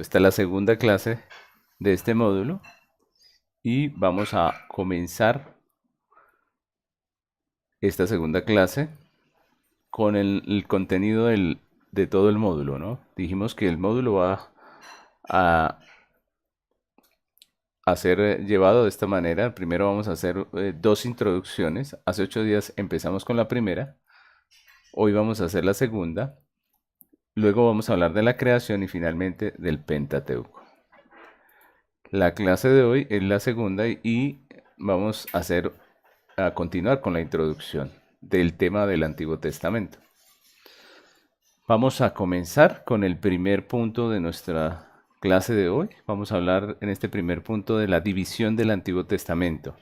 Esta es la segunda clase de este módulo y vamos a comenzar esta segunda clase con el contenido de todo el módulo, ¿no? Dijimos que el módulo va a ser llevado de esta manera. Primero vamos a hacer dos introducciones. Hace 8 días empezamos con la primera. Hoy vamos a hacer la segunda. Luego vamos a hablar de la creación y finalmente del Pentateuco. La clase de hoy es la segunda y vamos a continuar con la introducción del tema del Antiguo Testamento. Vamos a comenzar con el primer punto de nuestra clase de hoy. Vamos a hablar en este primer punto de la división del Antiguo Testamento.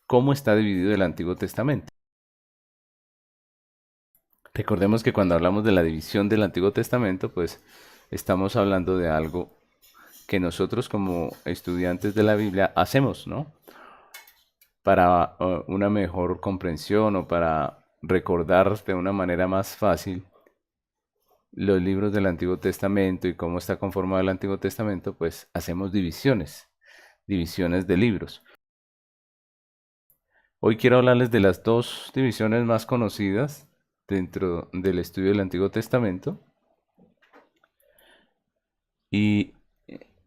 ¿Cómo está dividido el Antiguo Testamento? Recordemos que cuando hablamos de la división del Antiguo Testamento, pues estamos hablando de algo que nosotros como estudiantes de la Biblia hacemos, ¿no? Para una mejor comprensión o para recordar de una manera más fácil los libros del Antiguo Testamento y cómo está conformado el Antiguo Testamento, pues hacemos divisiones de libros. Hoy quiero hablarles de las dos divisiones más conocidas dentro del estudio del Antiguo Testamento y,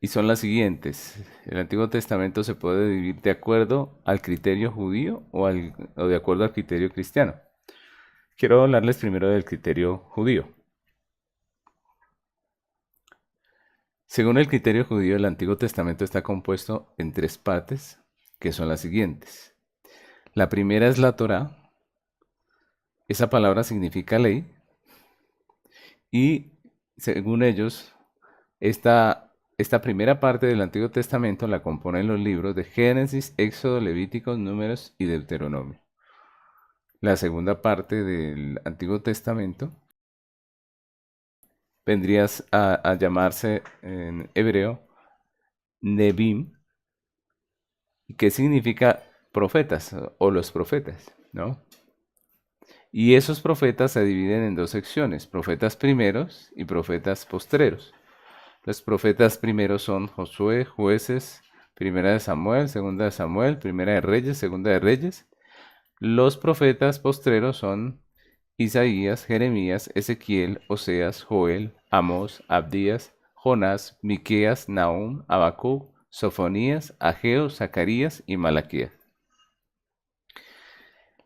y son las siguientes. El Antiguo Testamento se puede dividir de acuerdo al criterio judío o de acuerdo al criterio cristiano. Quiero hablarles primero del criterio judío. Según el criterio judío, el Antiguo Testamento está compuesto en tres partes, que son las siguientes. La primera es la Torá. Esa palabra significa ley. Y según ellos, esta primera parte del Antiguo Testamento la componen los libros de Génesis, Éxodo, Levíticos, Números y Deuteronomio. La segunda parte del Antiguo Testamento vendría a llamarse en hebreo Nebim, que significa profetas o los profetas, ¿no? Y esos profetas se dividen en dos secciones, profetas primeros y profetas postreros. Los profetas primeros son Josué, Jueces, Primera de Samuel, Segunda de Samuel, Primera de Reyes, Segunda de Reyes. Los profetas postreros son Isaías, Jeremías, Ezequiel, Oseas, Joel, Amós, Abdías, Jonás, Miqueas, Nahum, Habacuc, Sofonías, Ageo, Zacarías y Malaquías.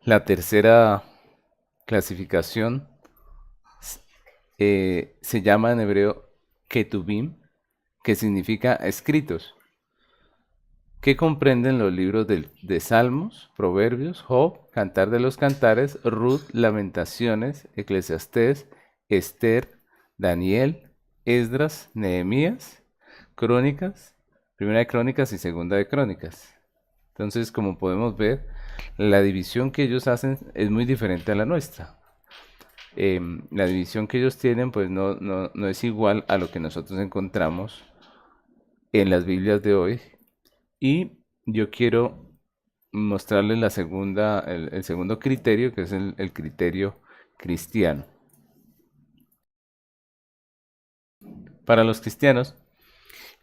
La tercera clasificación se llama en hebreo Ketubim, que significa escritos, que comprenden los libros de Salmos, Proverbios, Job, Cantar de los Cantares, Ruth, Lamentaciones, Eclesiastés, Esther, Daniel, Esdras, Nehemías, Crónicas, Primera de Crónicas y Segunda de Crónicas. Entonces, como podemos ver, la división que ellos hacen es muy diferente a la nuestra. La división que ellos tienen pues no es igual a lo que nosotros encontramos en las Biblias de hoy. Y yo quiero mostrarles el segundo criterio, que es el criterio cristiano. Para los cristianos,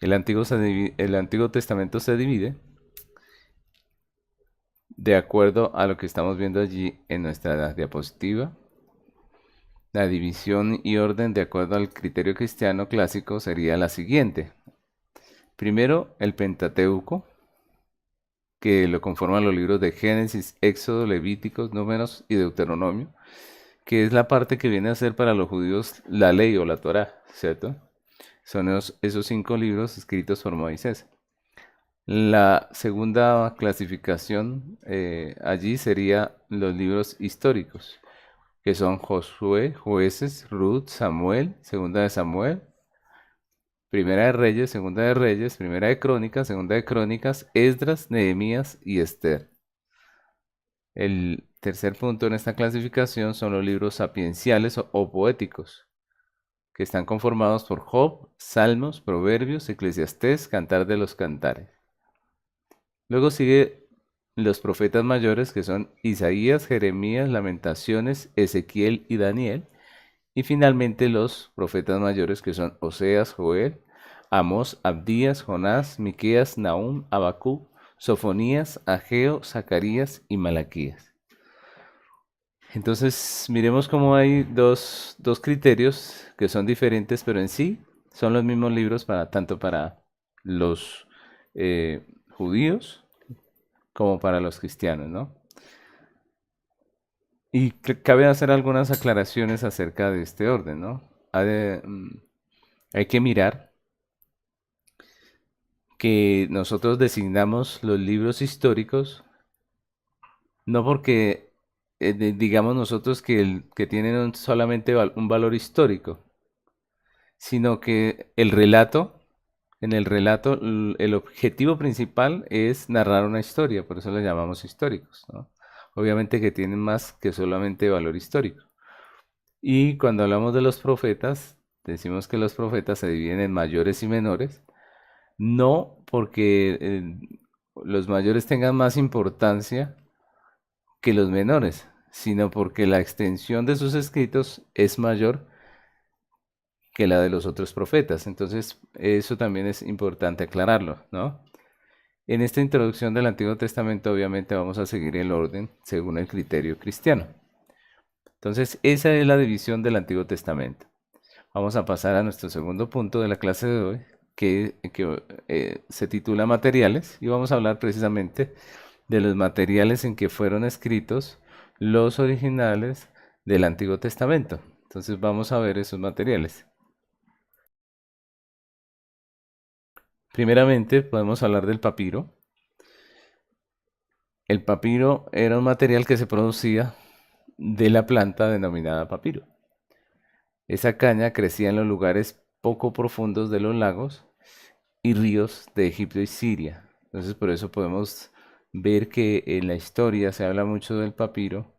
el Antiguo Testamento se divide de acuerdo a lo que estamos viendo allí en nuestra diapositiva. La división y orden de acuerdo al criterio cristiano clásico sería la siguiente. Primero, el Pentateuco, que lo conforman los libros de Génesis, Éxodo, Levíticos, Números y Deuteronomio, que es la parte que viene a ser para los judíos la ley o la Torá, ¿cierto? Son esos 5 libros escritos por Moisés. La segunda clasificación allí sería los libros históricos, que son Josué, Jueces, Ruth, Samuel, Segunda de Samuel, Primera de Reyes, Segunda de Reyes, Primera de Crónicas, Segunda de Crónicas, Esdras, Nehemías y Esther. El tercer punto en esta clasificación son los libros sapienciales o poéticos, que están conformados por Job, Salmos, Proverbios, Eclesiastés, Cantar de los Cantares. Luego sigue los profetas mayores, que son Isaías, Jeremías, Lamentaciones, Ezequiel y Daniel. Y finalmente los profetas mayores, que son Oseas, Joel, Amós, Abdías, Jonás, Miqueas, Nahum, Habacuc, Sofonías, Ageo, Zacarías y Malaquías. Entonces, miremos cómo hay dos criterios que son diferentes, pero en sí son los mismos libros para tanto para los judíos como para los cristianos, ¿no? Y cabe hacer algunas aclaraciones acerca de este orden, ¿no? Hay que mirar que nosotros designamos los libros históricos no porque digamos nosotros que tienen solamente un valor histórico, sino que en el relato, el objetivo principal es narrar una historia, por eso le llamamos históricos, ¿no? Obviamente que tienen más que solamente valor histórico. Y cuando hablamos de los profetas, decimos que los profetas se dividen en mayores y menores, no porque los mayores tengan más importancia que los menores, sino porque la extensión de sus escritos es mayor que la de los otros profetas. Entonces, eso también es importante aclararlo, ¿no? En esta introducción del Antiguo Testamento, obviamente vamos a seguir el orden según el criterio cristiano. Entonces, esa es la división del Antiguo Testamento. Vamos a pasar a nuestro segundo punto de la clase de hoy, que se titula Materiales, y vamos a hablar precisamente de los materiales en que fueron escritos los originales del Antiguo Testamento. Entonces vamos a ver esos materiales. Primeramente podemos hablar del papiro. El papiro era un material que se producía de la planta denominada papiro. Esa caña crecía en los lugares poco profundos de los lagos y ríos de Egipto y Siria. Entonces por eso podemos ver que en la historia se habla mucho del papiro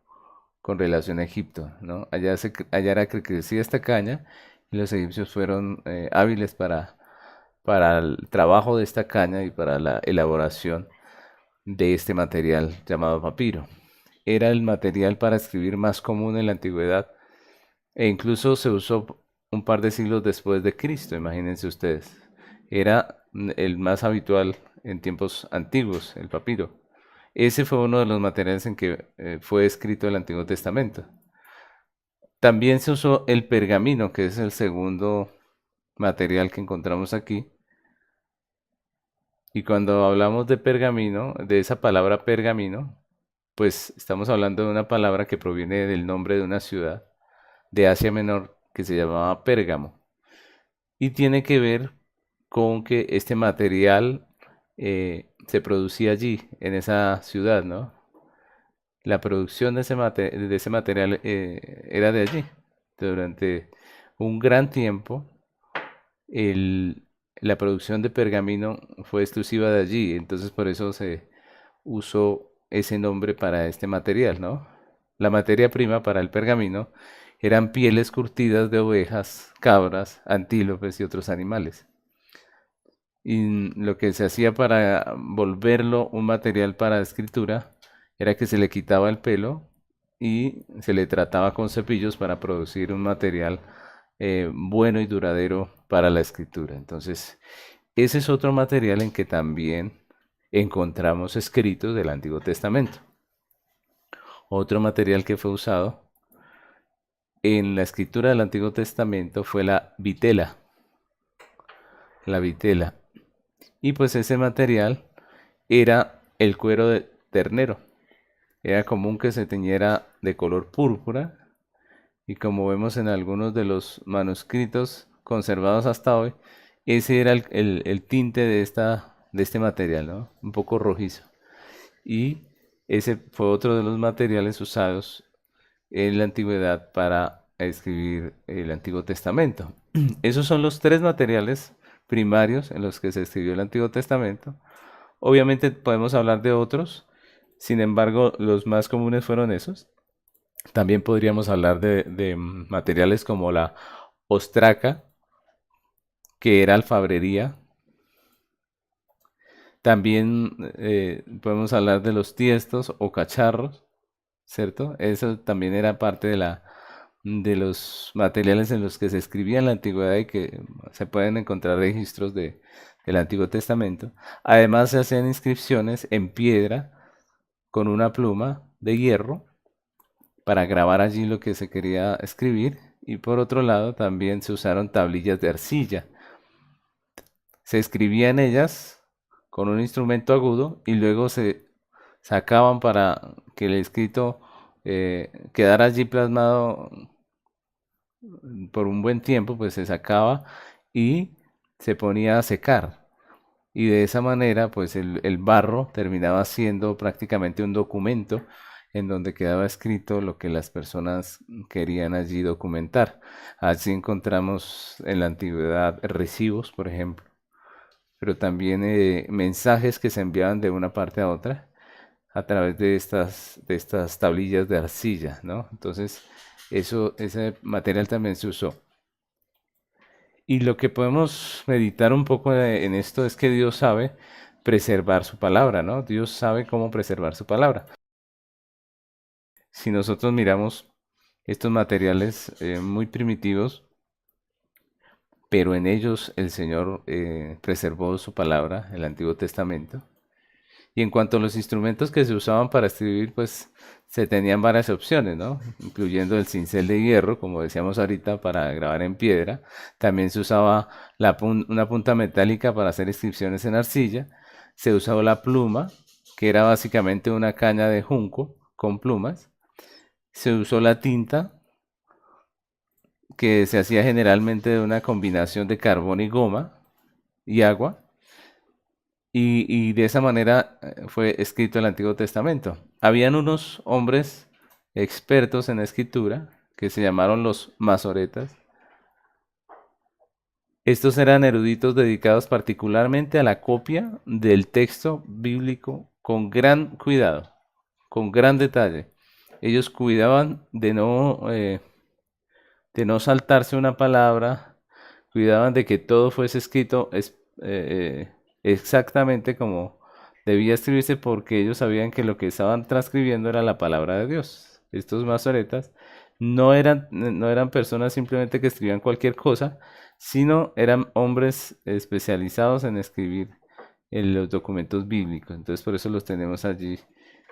con relación a Egipto, ¿no? Allá era que crecía esta caña y los egipcios fueron hábiles para el trabajo de esta caña y para la elaboración de este material llamado papiro. Era el material para escribir más común en la antigüedad e incluso se usó un par de siglos después de Cristo, imagínense ustedes. Era el más habitual en tiempos antiguos, el papiro. Ese fue uno de los materiales en que fue escrito el Antiguo Testamento. También se usó el pergamino, que es el segundo material que encontramos aquí. Y cuando hablamos de pergamino, de esa palabra pergamino, pues estamos hablando de una palabra que proviene del nombre de una ciudad de Asia Menor que se llamaba Pérgamo. Y tiene que ver con que este material se producía allí, en esa ciudad, ¿no? La producción de ese material era de allí. Durante un gran tiempo, el- la producción de pergamino fue exclusiva de allí, entonces por eso se usó ese nombre para este material, ¿no? La materia prima para el pergamino eran pieles curtidas de ovejas, cabras, antílopes y otros animales. Y lo que se hacía para volverlo un material para escritura era que se le quitaba el pelo y se le trataba con cepillos para producir un material bueno y duradero para la escritura. Entonces, ese es otro material en que también encontramos escritos del Antiguo Testamento. Otro material que fue usado en la escritura del Antiguo Testamento fue la vitela. La vitela. Y pues ese material era el cuero de ternero. Era común que se teñiera de color púrpura y como vemos en algunos de los manuscritos conservados hasta hoy, ese era el tinte de este material, ¿no? Un poco rojizo. Y ese fue otro de los materiales usados en la antigüedad para escribir el Antiguo Testamento. Esos son los tres materiales primarios en los que se escribió el Antiguo Testamento. Obviamente podemos hablar de otros, sin embargo, los más comunes fueron esos. También podríamos hablar de materiales como la ostraca, que era alfarería. También podemos hablar de los tiestos o cacharros, ¿cierto? Eso también era parte de los materiales en los que se escribía en la antigüedad y que se pueden encontrar registros del Antiguo Testamento. Además se hacían inscripciones en piedra con una pluma de hierro para grabar allí lo que se quería escribir. Y por otro lado también se usaron tablillas de arcilla. Se escribía en ellas con un instrumento agudo y luego se sacaban para que el escrito quedara allí plasmado por un buen tiempo, pues se sacaba y se ponía a secar. Y de esa manera, pues el barro terminaba siendo prácticamente un documento en donde quedaba escrito lo que las personas querían allí documentar. Así encontramos en la antigüedad recibos, por ejemplo, pero también mensajes que se enviaban de una parte a otra a través de estas tablillas de arcilla, ¿no? Entonces, ese material también se usó. Y lo que podemos meditar un poco en esto es que Dios sabe preservar su palabra, ¿no? Dios sabe cómo preservar su palabra. Si nosotros miramos estos materiales muy primitivos, pero en ellos el Señor preservó su palabra, el Antiguo Testamento. Y en cuanto a los instrumentos que se usaban para escribir, pues se tenían varias opciones, ¿no? Incluyendo el cincel de hierro, como decíamos ahorita, para grabar en piedra. También se usaba una punta metálica para hacer inscripciones en arcilla. Se usaba la pluma, que era básicamente una caña de junco con plumas. Se usó la tinta, que se hacía generalmente de una combinación de carbón y goma y agua. Y de esa manera fue escrito el Antiguo Testamento. Habían unos hombres expertos en escritura que se llamaron los masoretas. Estos eran eruditos dedicados particularmente a la copia del texto bíblico con gran cuidado, con gran detalle. Ellos cuidaban de no saltarse una palabra, cuidaban de que todo fuese escrito exactamente como debía escribirse, porque ellos sabían que lo que estaban transcribiendo era la palabra de Dios. Estos masoretas no eran personas simplemente que escribían cualquier cosa, sino eran hombres especializados en escribir en los documentos bíblicos. Entonces por eso los tenemos allí.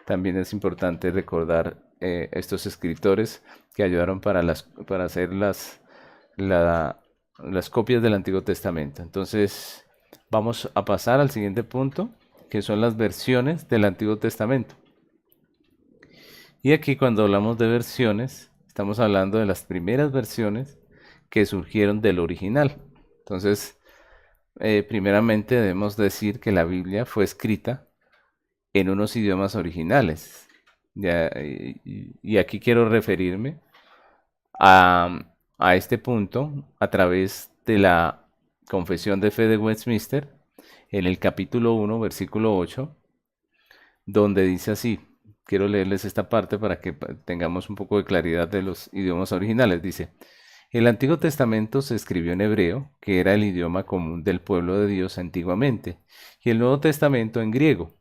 También es importante recordar estos escritores que ayudaron para hacer las copias del Antiguo Testamento. Entonces vamos a pasar al siguiente punto, que son las versiones del Antiguo Testamento. Y aquí cuando hablamos de versiones, estamos hablando de las primeras versiones que surgieron del original. Entonces, primeramente debemos decir que la Biblia fue escrita en unos idiomas originales. Y aquí quiero referirme a este punto a través de la Confesión de Fe de Westminster, en el capítulo 1, versículo 8, donde dice así. Quiero leerles esta parte para que tengamos un poco de claridad de los idiomas originales. Dice: el Antiguo Testamento se escribió en hebreo, que era el idioma común del pueblo de Dios antiguamente, y el Nuevo Testamento en griego,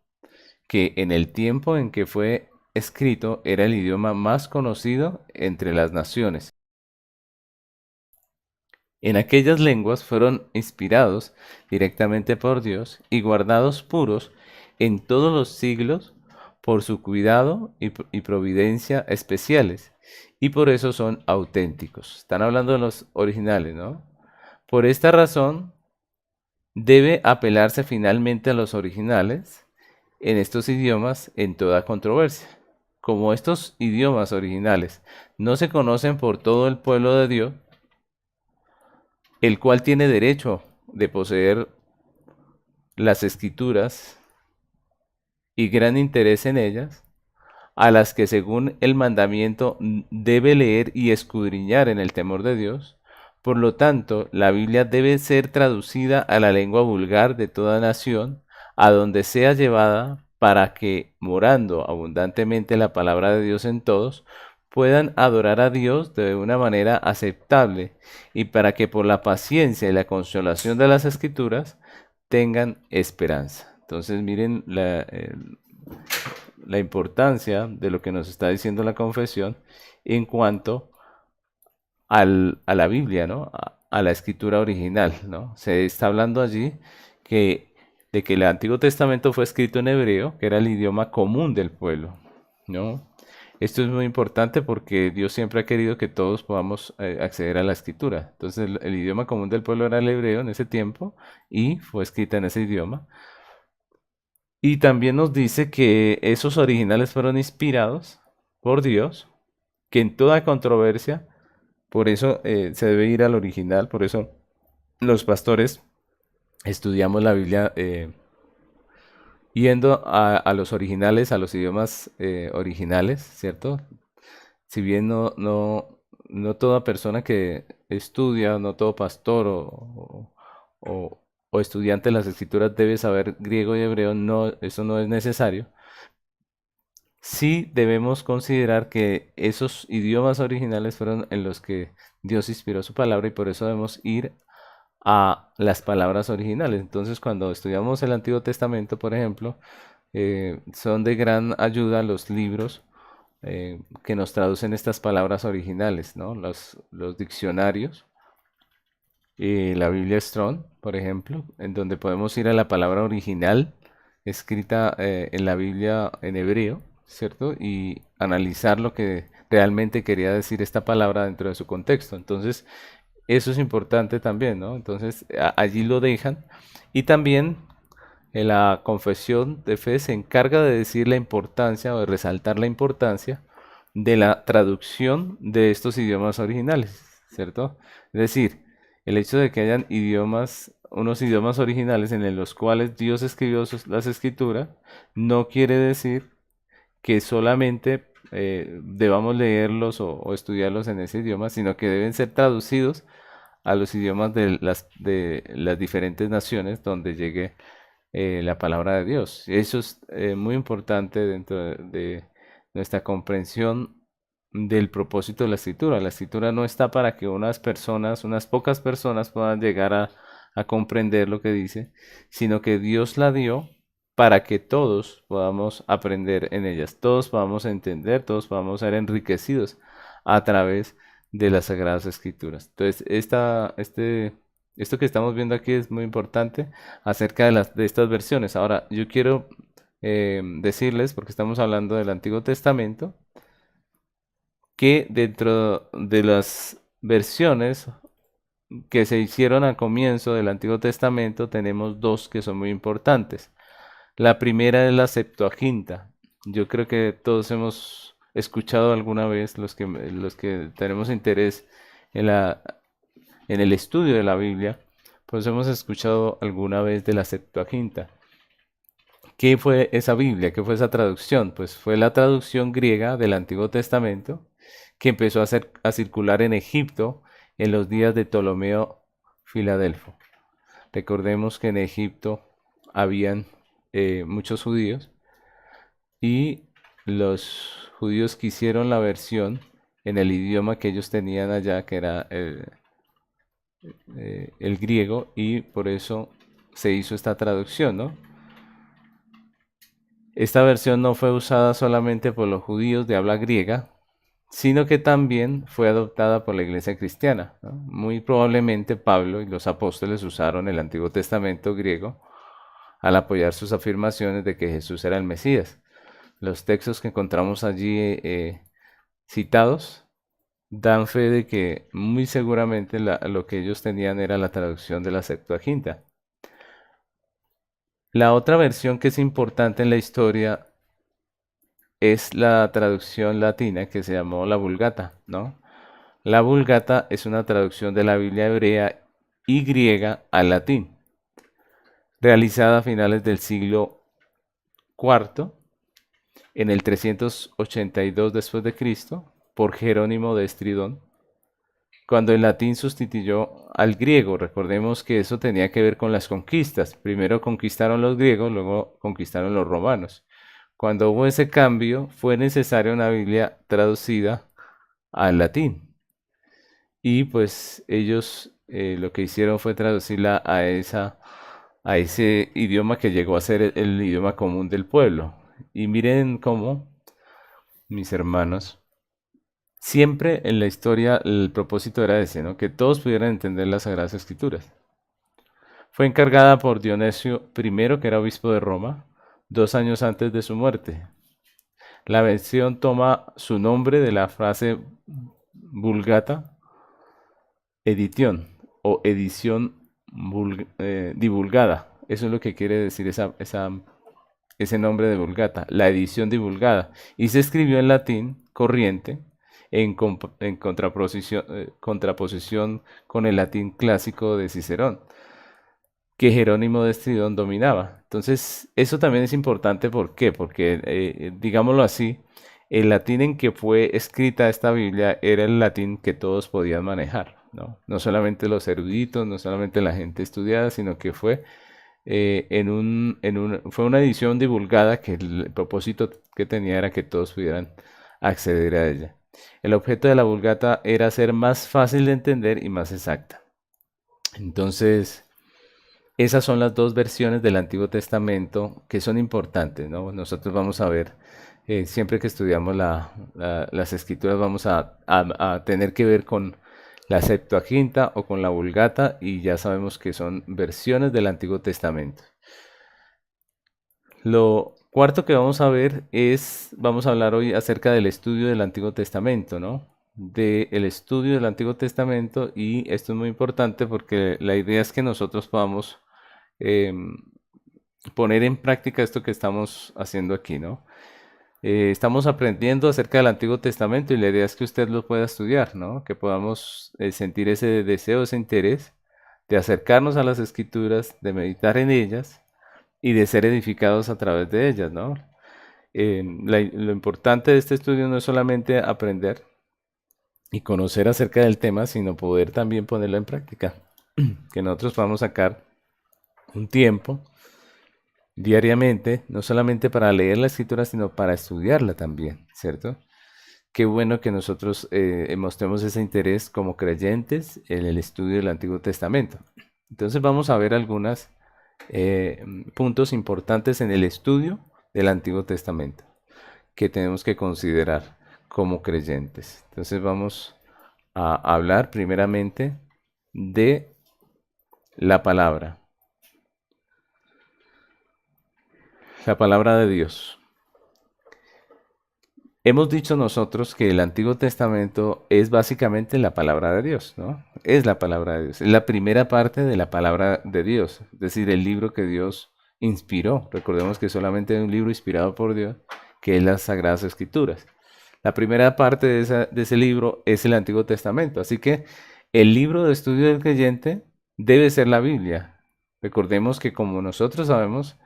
que en el tiempo en que fue escrito era el idioma más conocido entre las naciones. En aquellas lenguas fueron inspirados directamente por Dios y guardados puros en todos los siglos por su cuidado y providencia especiales, y por eso son auténticos. Están hablando de los originales, ¿no? Por esta razón, debe apelarse finalmente a los originales en estos idiomas en toda controversia. Como estos idiomas originales no se conocen por todo el pueblo de Dios, el cual tiene derecho de poseer las escrituras y gran interés en ellas, a las que según el mandamiento debe leer y escudriñar en el temor de Dios. Por lo tanto, la Biblia debe ser traducida a la lengua vulgar de toda nación, a donde sea llevada, para que, morando abundantemente la palabra de Dios en todos, puedan adorar a Dios de una manera aceptable, y para que por la paciencia y la consolación de las Escrituras tengan esperanza. Entonces miren la importancia de lo que nos está diciendo la confesión en cuanto a la Biblia, ¿no? a la escritura original, ¿no? Se está hablando allí que, de que el Antiguo Testamento fue escrito en hebreo, que era el idioma común del pueblo, ¿no? Esto es muy importante porque Dios siempre ha querido que todos podamos acceder a la escritura. Entonces el idioma común del pueblo era el hebreo en ese tiempo y fue escrita en ese idioma. Y también nos dice que esos originales fueron inspirados por Dios, que en toda controversia, por eso se debe ir al original, por eso los pastores estudiamos la Biblia yendo a los originales, a los idiomas originales, ¿cierto? Si bien no toda persona que estudia, no todo pastor o estudiante de las escrituras debe saber griego y hebreo, no, eso no es necesario. Sí debemos considerar que esos idiomas originales fueron en los que Dios inspiró su palabra y por eso debemos ir a las palabras originales. Entonces, cuando estudiamos el Antiguo Testamento, por ejemplo, son de gran ayuda los libros que nos traducen estas palabras originales, ¿no? Los diccionarios, la Biblia Strong, por ejemplo, en donde podemos ir a la palabra original escrita en la Biblia en hebreo, ¿cierto? Y analizar lo que realmente quería decir esta palabra dentro de su contexto. Entonces, eso es importante también, ¿no? Entonces, allí lo dejan. Y también en la confesión de fe se encarga de decir la importancia o de resaltar la importancia de la traducción de estos idiomas originales, ¿cierto? Es decir, el hecho de que hayan idiomas, unos idiomas originales en los cuales Dios escribió las escrituras, no quiere decir que solamente debamos leerlos o estudiarlos en ese idioma, sino que deben ser traducidos a los idiomas de las diferentes naciones donde llegue la palabra de Dios. Eso es muy importante dentro de nuestra comprensión del propósito de la escritura. La escritura no está para que unas personas, unas pocas personas puedan llegar a comprender lo que dice, sino que Dios la dio para que todos podamos aprender en ellas, todos podamos entender, todos podamos ser enriquecidos a través de las Sagradas Escrituras. Entonces, esto que estamos viendo aquí es muy importante acerca de estas versiones. Ahora, yo quiero decirles, porque estamos hablando del Antiguo Testamento, que dentro de las versiones que se hicieron al comienzo del Antiguo Testamento tenemos dos que son muy importantes. La primera es la Septuaginta. Yo creo que todos hemos escuchado alguna vez, los que tenemos interés en en el estudio de la Biblia, pues hemos escuchado alguna vez de la Septuaginta. ¿Qué fue esa Biblia? ¿Qué fue esa traducción? Pues fue la traducción griega del Antiguo Testamento que empezó a circular en Egipto en los días de Ptolomeo Filadelfo. Recordemos que en Egipto habían muchos judíos y los judíos quisieron la versión en el idioma que ellos tenían allá, que era el griego, y por eso se hizo esta traducción, ¿no? Esta versión no fue usada solamente por los judíos de habla griega, sino que también fue adoptada por la iglesia cristiana, ¿no? Muy probablemente Pablo y los apóstoles usaron el Antiguo Testamento griego al apoyar sus afirmaciones de que Jesús era el Mesías. Los textos que encontramos allí citados dan fe de que muy seguramente lo que ellos tenían era la traducción de la Septuaginta. La otra versión que es importante en la historia es la traducción latina que se llamó la Vulgata, ¿no? La Vulgata es una traducción de la Biblia hebrea y griega al latín, realizada a finales del siglo IV, en el 382 después de Cristo, por Jerónimo de Estridón, cuando el latín sustituyó al griego. Recordemos que eso tenía que ver con las conquistas. Primero conquistaron los griegos, luego conquistaron los romanos. Cuando hubo ese cambio, fue necesaria una Biblia traducida al latín. Y pues ellos lo que hicieron fue traducirla a ese idioma que llegó a ser el idioma común del pueblo. Y miren cómo, mis hermanos, Siempre en la historia el propósito era ese, ¿no? Que todos pudieran entender las Sagradas Escrituras. Fue encargada por Dionisio I, que era obispo de Roma, 2 años antes de su muerte. La versión toma su nombre de la frase Vulgata Edition o edición divulgada. Eso es lo que quiere decir ese nombre de Vulgata, la edición divulgada. Y se escribió en latín corriente en contraposición con el latín clásico de Cicerón, que Jerónimo de Estridón dominaba. Entonces, eso también es importante. ¿Por qué? Porque, digámoslo así, el latín en que fue escrita esta Biblia era el latín que todos podían manejar, ¿no? No solamente los eruditos, no solamente la gente estudiada, sino que fue, fue una edición divulgada que el propósito que tenía era que todos pudieran acceder a ella. El objeto de la Vulgata era ser más fácil de entender y más exacta. Entonces, esas son las dos versiones del Antiguo Testamento que son importantes, ¿no? Nosotros vamos a ver, siempre que estudiamos las Escrituras, vamos a tener que ver con la Septuaginta o con la Vulgata, y ya sabemos que son versiones del Antiguo Testamento. Lo cuarto que vamos a ver vamos a hablar hoy acerca del estudio del Antiguo Testamento, ¿no? Del estudio del Antiguo Testamento, y esto es muy importante porque la idea es que nosotros podamos poner en práctica esto que estamos haciendo aquí, ¿no? Estamos aprendiendo acerca del Antiguo Testamento y la idea es que usted lo pueda estudiar, ¿no? Que podamos sentir ese deseo, ese interés de acercarnos a las Escrituras, de meditar en ellas y de ser edificados a través de ellas, ¿no? Lo importante de este estudio no es solamente aprender y conocer acerca del tema, sino poder también ponerlo en práctica. Que nosotros podamos sacar un tiempo diariamente, no solamente para leer la escritura, sino para estudiarla también, ¿cierto? Qué bueno que nosotros mostremos ese interés como creyentes en el estudio del Antiguo Testamento. Entonces vamos a ver algunos puntos importantes en el estudio del Antiguo Testamento que tenemos que considerar como creyentes. Entonces vamos a hablar primeramente de la palabra. La palabra de Dios. Hemos dicho nosotros que el Antiguo Testamento es básicamente la palabra de Dios, ¿no? Es la palabra de Dios, es la primera parte de la palabra de Dios, es decir, el libro que Dios inspiró. Recordemos que solamente hay un libro inspirado por Dios, que es las Sagradas Escrituras. La primera parte de ese libro es el Antiguo Testamento, así que el libro de estudio del creyente debe ser la Biblia. Recordemos que, como nosotros sabemos,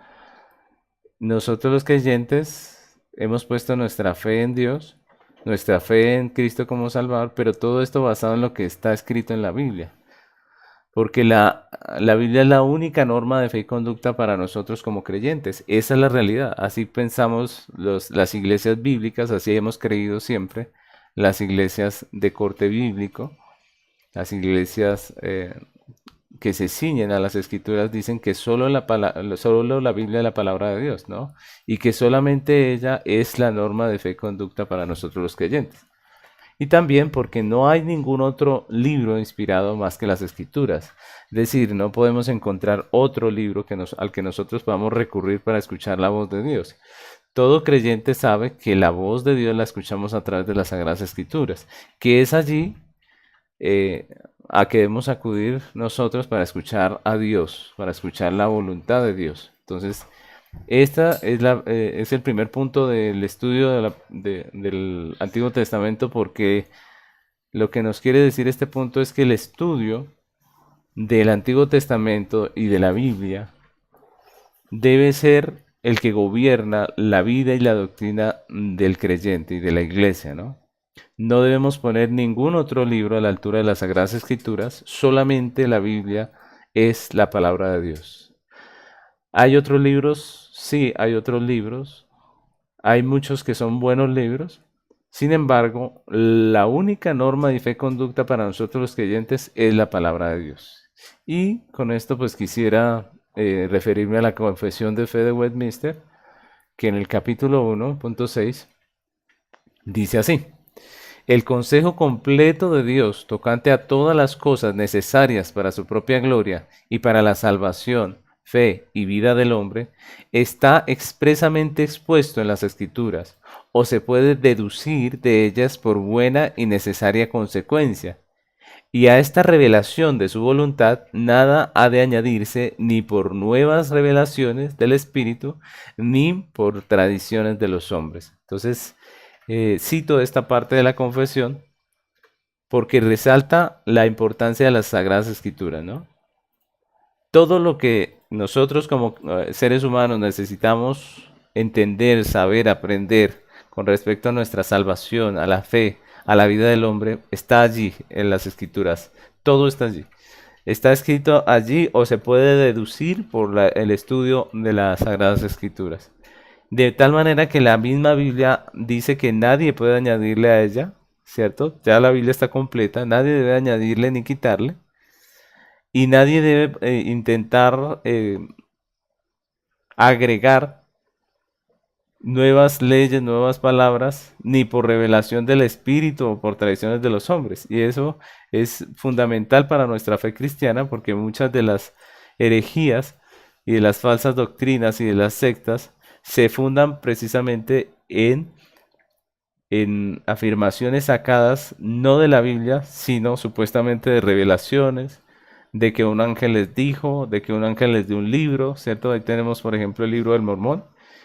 nosotros los creyentes hemos puesto nuestra fe en Dios, nuestra fe en Cristo como Salvador, pero todo esto basado en lo que está escrito en la Biblia. Porque la Biblia es la única norma de fe y conducta para nosotros como creyentes. Esa es la realidad. Así pensamos las iglesias bíblicas, así hemos creído siempre. Las iglesias de corte bíblico, las iglesias que se ciñen a las escrituras, dicen que solo la Biblia es la palabra de Dios, ¿no? Y que solamente ella es la norma de fe y conducta para nosotros los creyentes. Y también porque no hay ningún otro libro inspirado más que las escrituras. Es decir, no podemos encontrar otro libro al que nosotros podamos recurrir para escuchar la voz de Dios. Todo creyente sabe que la voz de Dios la escuchamos a través de las Sagradas Escrituras, que es allí a que debemos acudir nosotros para escuchar a Dios, para escuchar la voluntad de Dios. Entonces, esta es el primer punto del estudio del Antiguo Testamento, porque lo que nos quiere decir este punto es que el estudio del Antiguo Testamento y de la Biblia debe ser el que gobierna la vida y la doctrina del creyente y de la iglesia, ¿no? No debemos poner ningún otro libro a la altura de las Sagradas Escrituras, solamente la Biblia es la palabra de Dios. ¿Hay otros libros? Sí, hay otros libros. Hay muchos que son buenos libros. Sin embargo, la única norma de fe y conducta para nosotros los creyentes es la palabra de Dios. Y con esto pues quisiera referirme a la Confesión de Fe de Westminster, que en el capítulo 1.6 dice así: El consejo completo de Dios tocante a todas las cosas necesarias para su propia gloria y para la salvación, fe y vida del hombre está expresamente expuesto en las Escrituras, o se puede deducir de ellas por buena y necesaria consecuencia. Y a esta revelación de su voluntad nada ha de añadirse ni por nuevas revelaciones del Espíritu, ni por tradiciones de los hombres. Entonces, cito esta parte de la confesión porque resalta la importancia de las Sagradas Escrituras, ¿no? Todo lo que nosotros como seres humanos necesitamos entender, saber, aprender con respecto a nuestra salvación, a la fe, a la vida del hombre, está allí en las Escrituras. Todo está allí. Está escrito allí o se puede deducir por el estudio de las Sagradas Escrituras. De tal manera que la misma Biblia dice que nadie puede añadirle a ella, ¿cierto? Ya la Biblia está completa, nadie debe añadirle ni quitarle. Y nadie debe intentar agregar nuevas leyes, nuevas palabras, ni por revelación del Espíritu o por tradiciones de los hombres. Y eso es fundamental para nuestra fe cristiana porque muchas de las herejías y de las falsas doctrinas y de las sectas se fundan precisamente en afirmaciones sacadas no de la Biblia, sino supuestamente de revelaciones, de que un ángel les dijo, de que un ángel les dio un libro, ¿cierto? Ahí tenemos, por ejemplo, el libro del Mormón,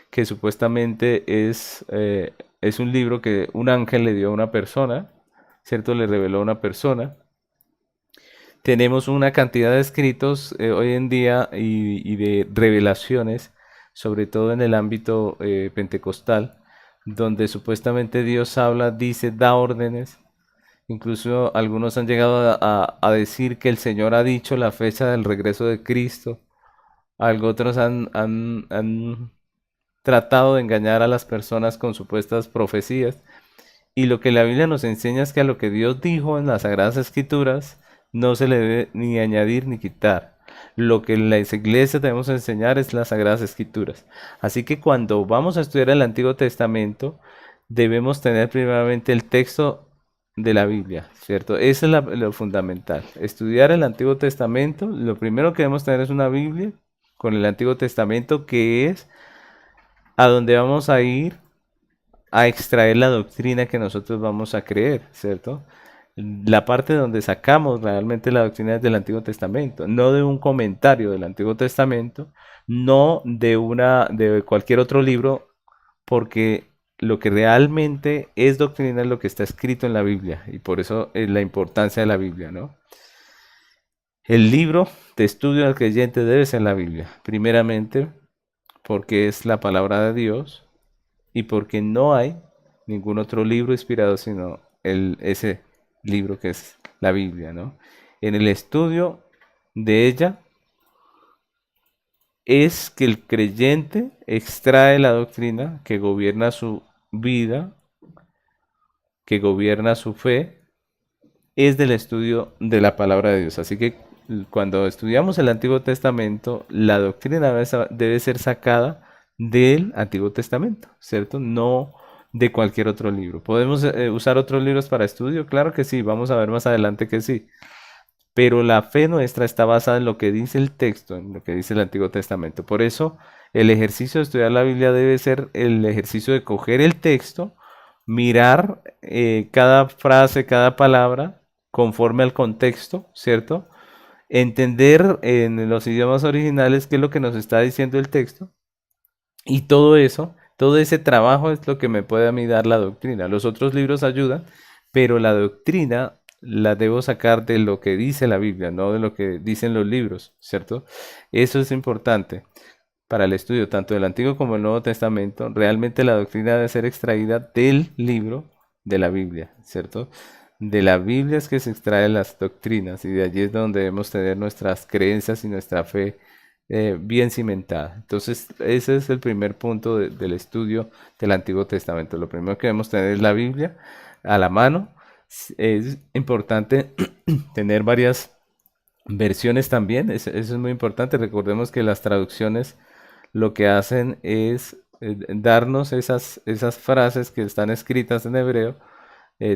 que supuestamente es un libro que un ángel le dio a una persona, ¿cierto? Le reveló a una persona. Tenemos una cantidad de escritos hoy en día y de revelaciones, sobre todo en el ámbito pentecostal, donde supuestamente Dios habla, dice, da órdenes. Incluso algunos han llegado a decir que el Señor ha dicho la fecha del regreso de Cristo. Algo otros han tratado de engañar a las personas con supuestas profecías. Y lo que la Biblia nos enseña es que a lo que Dios dijo en las Sagradas Escrituras no se le debe ni añadir ni quitar. Lo que en las iglesias debemos enseñar es las Sagradas Escrituras. Así que cuando vamos a estudiar el Antiguo Testamento, debemos tener primeramente el texto de la Biblia, ¿cierto? Eso es lo fundamental. Estudiar el Antiguo Testamento, lo primero que debemos tener es una Biblia con el Antiguo Testamento, que es a donde vamos a ir a extraer la doctrina que nosotros vamos a creer, ¿cierto? La parte donde sacamos realmente la doctrina es del Antiguo Testamento, no de un comentario del Antiguo Testamento, no de cualquier otro libro, porque lo que realmente es doctrina es lo que está escrito en la Biblia, y por eso es la importancia de la Biblia, ¿no? El libro de estudio del creyente debe ser la Biblia, primeramente porque es la palabra de Dios y porque no hay ningún otro libro inspirado sino ese libro que es la Biblia, ¿no? En el estudio de ella es que el creyente extrae la doctrina que gobierna su vida, que gobierna su fe, es del estudio de la palabra de Dios. Así que cuando estudiamos el Antiguo Testamento, la doctrina debe ser sacada del Antiguo Testamento, ¿cierto? No de cualquier otro libro. ¿Podemos usar otros libros para estudio? Claro que sí, vamos a ver más adelante que sí. Pero la fe nuestra está basada en lo que dice el texto, en lo que dice el Antiguo Testamento. Por eso el ejercicio de estudiar la Biblia debe ser el ejercicio de coger el texto, mirar cada frase, cada palabra, conforme al contexto, ¿cierto? Entender en los idiomas originales qué es lo que nos está diciendo el texto. Y todo eso, todo ese trabajo es lo que me puede a mí dar la doctrina. Los otros libros ayudan, pero la doctrina la debo sacar de lo que dice la Biblia, no de lo que dicen los libros, ¿cierto? Eso es importante para el estudio tanto del Antiguo como del Nuevo Testamento. Realmente la doctrina debe ser extraída del libro de la Biblia, ¿cierto? De la Biblia es que se extraen las doctrinas y de allí es donde debemos tener nuestras creencias y nuestra fe bien cimentada. Entonces, ese es el primer punto del estudio del Antiguo Testamento. Lo primero que debemos tener es la Biblia a la mano. Es importante tener varias versiones también, eso es muy importante. Recordemos que las traducciones lo que hacen es darnos esas frases que están escritas en hebreo,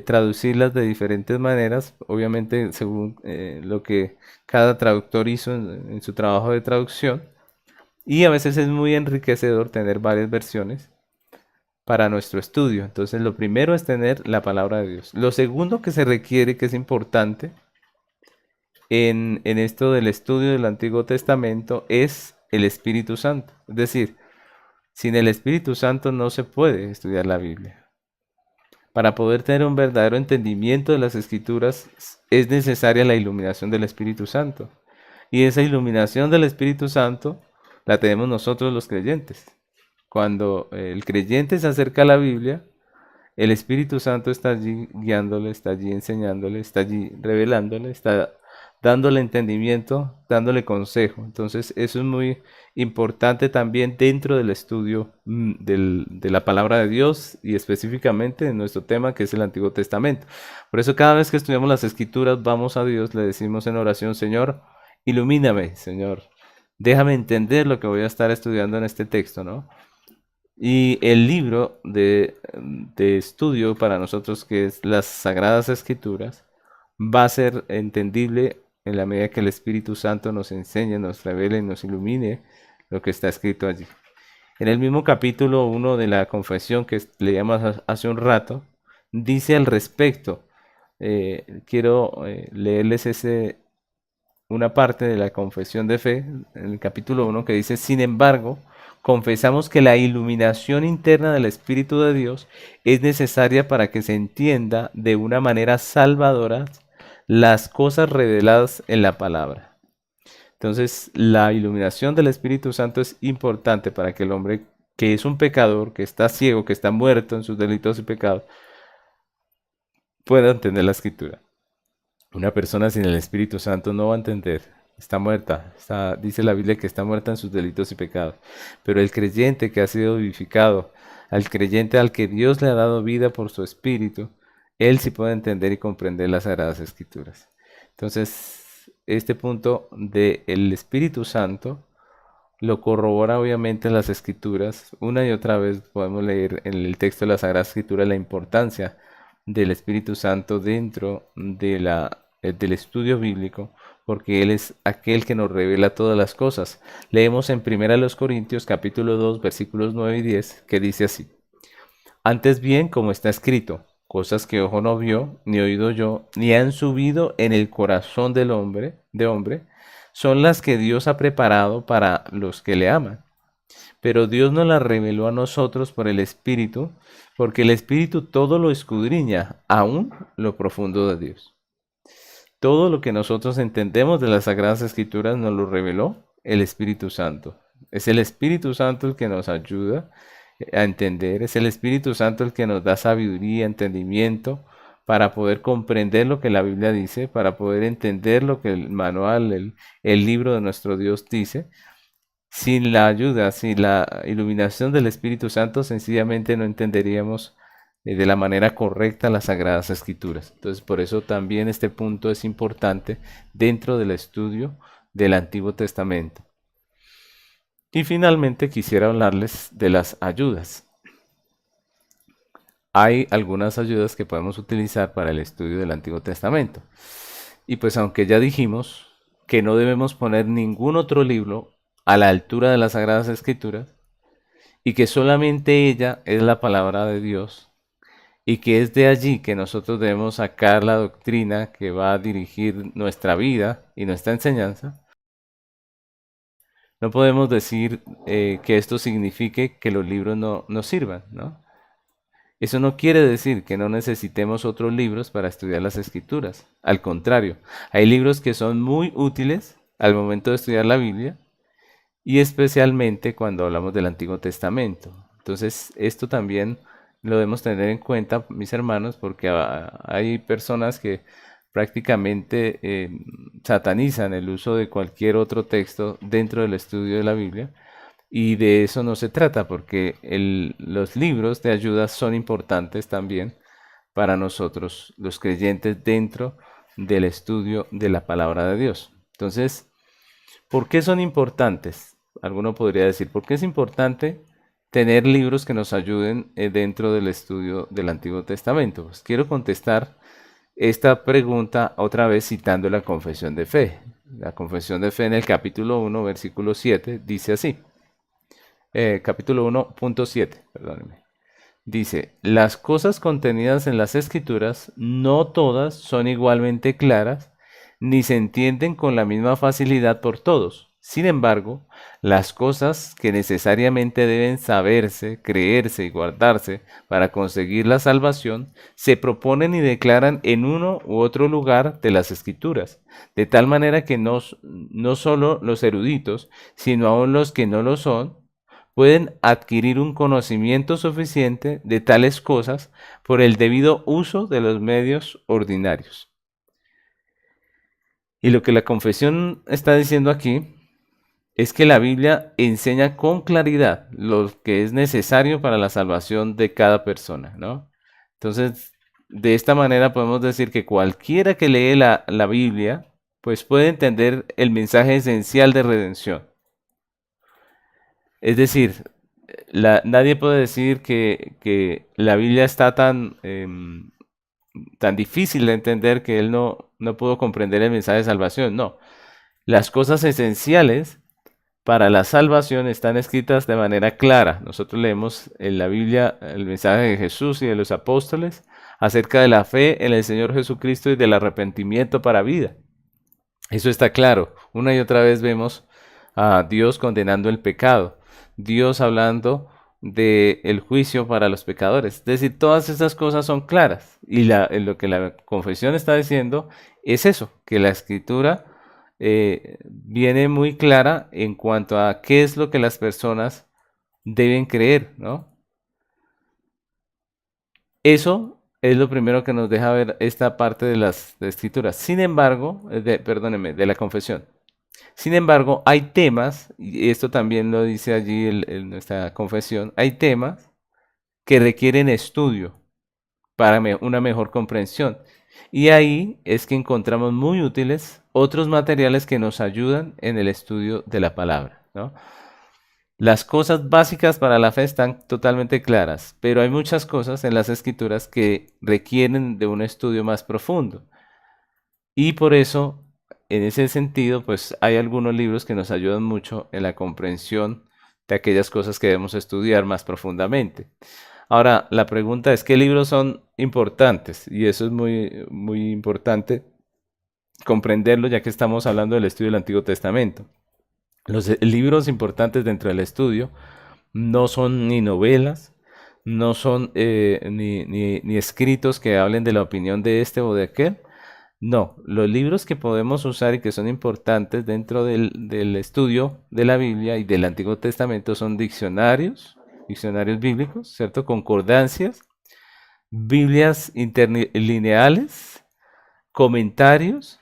traducirlas de diferentes maneras, obviamente según lo que cada traductor hizo en su trabajo de traducción. Y a veces es muy enriquecedor tener varias versiones para nuestro estudio. Entonces, lo primero es tener la palabra de Dios. Lo segundo que se requiere, que es importante en esto del estudio del Antiguo Testamento, es el Espíritu Santo. Es decir, sin el Espíritu Santo no se puede estudiar la Biblia. Para poder tener un verdadero entendimiento de las Escrituras es necesaria la iluminación del Espíritu Santo. Y esa iluminación del Espíritu Santo la tenemos nosotros los creyentes. Cuando el creyente se acerca a la Biblia, el Espíritu Santo está allí guiándole, está allí enseñándole, está allí revelándole, está dándole entendimiento, dándole consejo. Entonces, eso es muy importante también dentro del estudio de la palabra de Dios y específicamente en nuestro tema que es el Antiguo Testamento. Por eso cada vez que estudiamos las Escrituras, vamos a Dios, le decimos en oración, Señor, ilumíname, Señor, déjame entender lo que voy a estar estudiando en este texto, ¿no? Y el libro de estudio para nosotros, que es las Sagradas Escrituras, va a ser entendible en la medida que el Espíritu Santo nos enseñe, nos revele y nos ilumine lo que está escrito allí. En el mismo capítulo 1 de la confesión que leíamos hace un rato, dice al respecto, quiero leerles una parte de la confesión de fe, en el capítulo 1, que dice, sin embargo, confesamos que la iluminación interna del Espíritu de Dios es necesaria para que se entienda de una manera salvadora las cosas reveladas en la palabra. Entonces, la iluminación del Espíritu Santo es importante para que el hombre que es un pecador, que está ciego, que está muerto en sus delitos y pecados, pueda entender la Escritura. Una persona sin el Espíritu Santo no va a entender. Está muerta. Dice la Biblia que está muerta en sus delitos y pecados. Pero el creyente que ha sido vivificado, al creyente al que Dios le ha dado vida por su Espíritu, él sí puede entender y comprender las Sagradas Escrituras. Entonces, este punto del Espíritu Santo lo corrobora obviamente las Escrituras. Una y otra vez podemos leer en el texto de la Sagrada Escritura la importancia del Espíritu Santo dentro del estudio bíblico, porque Él es aquel que nos revela todas las cosas. Leemos en 1 Corintios capítulo 2 versículos 9 y 10 que dice así: Antes bien, como está escrito, cosas que ojo no vio, ni oído yo, ni han subido en el corazón del hombre, son las que Dios ha preparado para los que le aman. Pero Dios nos las reveló a nosotros por el Espíritu, porque el Espíritu todo lo escudriña, aún lo profundo de Dios. Todo lo que nosotros entendemos de las Sagradas Escrituras nos lo reveló el Espíritu Santo. Es el Espíritu Santo el que nos ayuda a entender, es el Espíritu Santo el que nos da sabiduría, entendimiento, para poder comprender lo que la Biblia dice, para poder entender lo que el manual, el libro de nuestro Dios dice. Sin la ayuda, sin la iluminación del Espíritu Santo, sencillamente no entenderíamos de la manera correcta las Sagradas Escrituras. Entonces, por eso también este punto es importante dentro del estudio del Antiguo Testamento. Y finalmente quisiera hablarles de las ayudas. Hay algunas ayudas que podemos utilizar para el estudio del Antiguo Testamento. Y pues aunque ya dijimos que no debemos poner ningún otro libro a la altura de las Sagradas Escrituras, y que solamente ella es la palabra de Dios, y que es de allí que nosotros debemos sacar la doctrina que va a dirigir nuestra vida y nuestra enseñanza, no podemos decir que esto signifique que los libros no sirvan, ¿no? Eso no quiere decir que no necesitemos otros libros para estudiar las escrituras. Al contrario, hay libros que son muy útiles al momento de estudiar la Biblia y especialmente cuando hablamos del Antiguo Testamento. Entonces, esto también lo debemos tener en cuenta, mis hermanos, porque hay personas que prácticamente satanizan el uso de cualquier otro texto dentro del estudio de la Biblia. Y de eso no se trata, porque los libros de ayuda son importantes también para nosotros, los creyentes, dentro del estudio de la palabra de Dios. Entonces, ¿por qué son importantes? Alguno podría decir, ¿por qué es importante tener libros que nos ayuden dentro del estudio del Antiguo Testamento? Pues quiero contestar esta pregunta otra vez citando la Confesión de Fe. La Confesión de Fe en el capítulo 1, versículo 7, dice así. Capítulo 1.7, perdónenme. Dice, las cosas contenidas en las Escrituras no todas son igualmente claras, ni se entienden con la misma facilidad por todos. Sin embargo, las cosas que necesariamente deben saberse, creerse y guardarse para conseguir la salvación, se proponen y declaran en uno u otro lugar de las Escrituras, de tal manera que no solo los eruditos, sino aun los que no lo son, pueden adquirir un conocimiento suficiente de tales cosas por el debido uso de los medios ordinarios. Y lo que la confesión está diciendo aquí es que la Biblia enseña con claridad lo que es necesario para la salvación de cada persona, ¿no? Entonces, de esta manera podemos decir que cualquiera que lee la Biblia, pues puede entender el mensaje esencial de redención. Es decir, nadie puede decir que la Biblia está tan difícil de entender que él no pudo comprender el mensaje de salvación. No, las cosas esenciales para la salvación están escritas de manera clara. Nosotros leemos en la Biblia el mensaje de Jesús y de los apóstoles acerca de la fe en el Señor Jesucristo y del arrepentimiento para vida. Eso está claro. Una y otra vez vemos a Dios condenando el pecado, Dios hablando del juicio para los pecadores. Es decir, todas esas cosas son claras. Y lo que la confesión está diciendo es eso, que la escritura viene muy clara en cuanto a qué es lo que las personas deben creer, ¿no? Eso es lo primero que nos deja ver esta parte de las escrituras. Sin embargo, perdóneme, de la confesión. Sin embargo, hay temas, y esto también lo dice allí en nuestra confesión, hay temas que requieren estudio para una mejor comprensión. Y ahí es que encontramos muy útiles otros materiales que nos ayudan en el estudio de la palabra, ¿no? Las cosas básicas para la fe están totalmente claras, pero hay muchas cosas en las escrituras que requieren de un estudio más profundo. Y por eso, en ese sentido, pues hay algunos libros que nos ayudan mucho en la comprensión de aquellas cosas que debemos estudiar más profundamente. Ahora, la pregunta es, ¿qué libros son importantes? Y eso es muy, muy importante comprenderlo, ya que estamos hablando del estudio del Antiguo Testamento. Los libros importantes dentro del estudio no son ni novelas, no son ni escritos que hablen de la opinión de este o de aquel. No, los libros que podemos usar y que son importantes dentro del estudio de la Biblia y del Antiguo Testamento son diccionarios bíblicos, ¿cierto? Concordancias, Biblias interlineales, comentarios,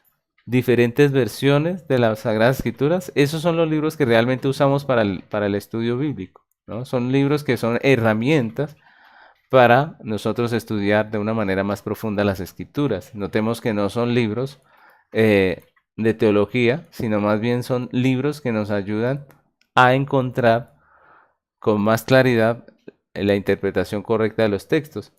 diferentes versiones de las Sagradas Escrituras. Esos son los libros que realmente usamos para el estudio bíblico, ¿no? Son libros que son herramientas para nosotros estudiar de una manera más profunda las Escrituras. Notemos que no son libros de teología, sino más bien son libros que nos ayudan a encontrar con más claridad la interpretación correcta de los textos.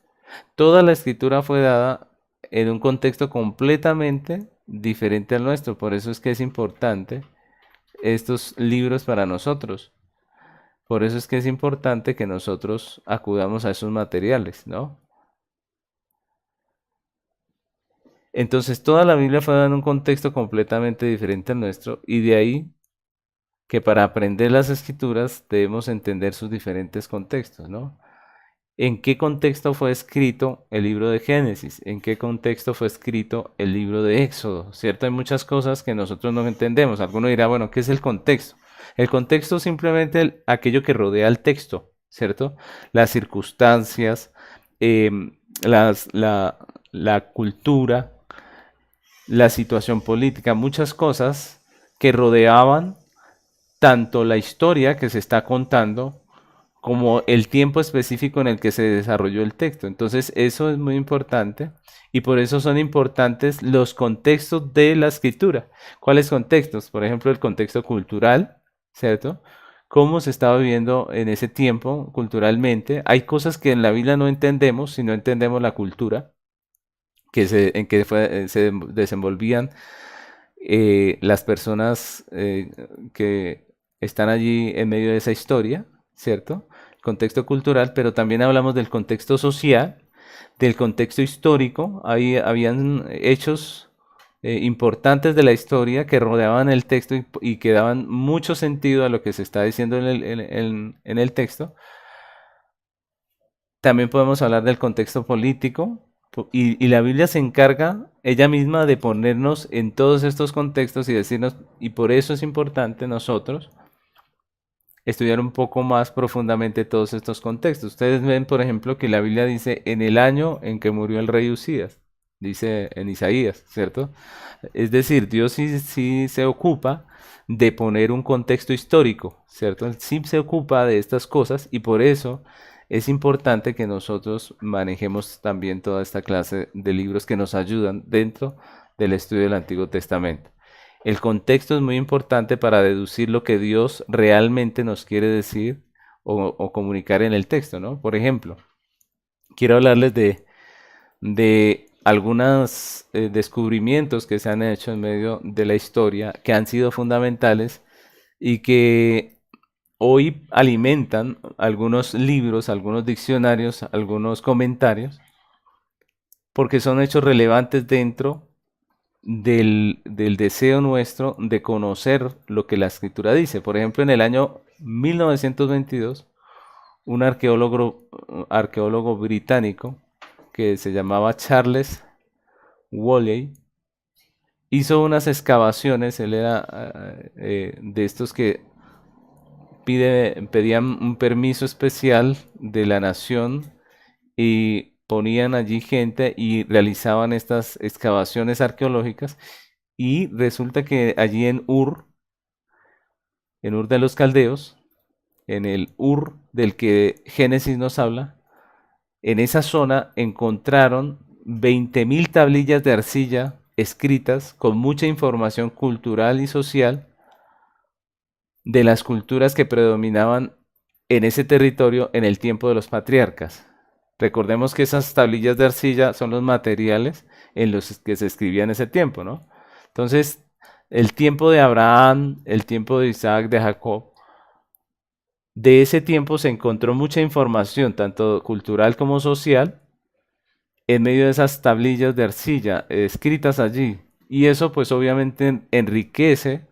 Toda la Escritura fue dada en un contexto completamente diferente al nuestro, por eso es que es importante estos libros para nosotros. Por eso es que es importante que nosotros acudamos a esos materiales, ¿no? Entonces, toda la Biblia fue dada en un contexto completamente diferente al nuestro, y de ahí que para aprender las Escrituras debemos entender sus diferentes contextos, ¿no? ¿En qué contexto fue escrito el libro de Génesis? ¿En qué contexto fue escrito el libro de Éxodo? ¿Cierto? Hay muchas cosas que nosotros no entendemos. Alguno dirá, bueno, ¿qué es el contexto? El contexto es simplemente aquello que rodea el texto, ¿cierto? Las circunstancias, la cultura, la situación política, muchas cosas que rodeaban tanto la historia que se está contando como el tiempo específico en el que se desarrolló el texto. Entonces, eso es muy importante y por eso son importantes los contextos de la escritura. ¿Cuáles contextos? Por ejemplo, el contexto cultural, ¿cierto? cómo se estaba viviendo en ese tiempo culturalmente. Hay cosas que en la Biblia no entendemos si no entendemos la cultura en que se desenvolvían las personas que están allí en medio de esa historia, ¿cierto? Contexto cultural, pero también hablamos del contexto social, del contexto histórico. Ahí habían hechos importantes de la historia que rodeaban el texto y que daban mucho sentido a lo que se está diciendo en el texto. También podemos hablar del contexto político y la Biblia se encarga ella misma de ponernos en todos estos contextos y decirnos, y por eso es importante nosotros estudiar un poco más profundamente todos estos contextos. Ustedes ven, por ejemplo, que la Biblia dice en el año en que murió el rey Usías, dice en Isaías, ¿cierto? Es decir, Dios sí se ocupa de poner un contexto histórico, ¿cierto? Él sí se ocupa de estas cosas y por eso es importante que nosotros manejemos también toda esta clase de libros que nos ayudan dentro del estudio del Antiguo Testamento. El contexto es muy importante para deducir lo que Dios realmente nos quiere decir o comunicar en el texto, ¿no? Por ejemplo, quiero hablarles de algunos descubrimientos que se han hecho en medio de la historia que han sido fundamentales y que hoy alimentan algunos libros, algunos diccionarios, algunos comentarios, porque son hechos relevantes dentro del deseo nuestro de conocer lo que la escritura dice. Por ejemplo, en el año 1922, un arqueólogo británico que se llamaba Charles Woolley hizo unas excavaciones. Él era de estos que pedían un permiso especial de la nación y ponían allí gente y realizaban estas excavaciones arqueológicas y resulta que allí en Ur de los Caldeos, en el Ur del que Génesis nos habla, en esa zona encontraron 20.000 tablillas de arcilla escritas con mucha información cultural y social de las culturas que predominaban en ese territorio en el tiempo de los patriarcas. Recordemos que esas tablillas de arcilla son los materiales en los que se escribía en ese tiempo, ¿no? Entonces, el tiempo de Abraham, el tiempo de Isaac, de Jacob, de ese tiempo se encontró mucha información, tanto cultural como social, en medio de esas tablillas de arcilla escritas allí. Y eso pues obviamente enriquece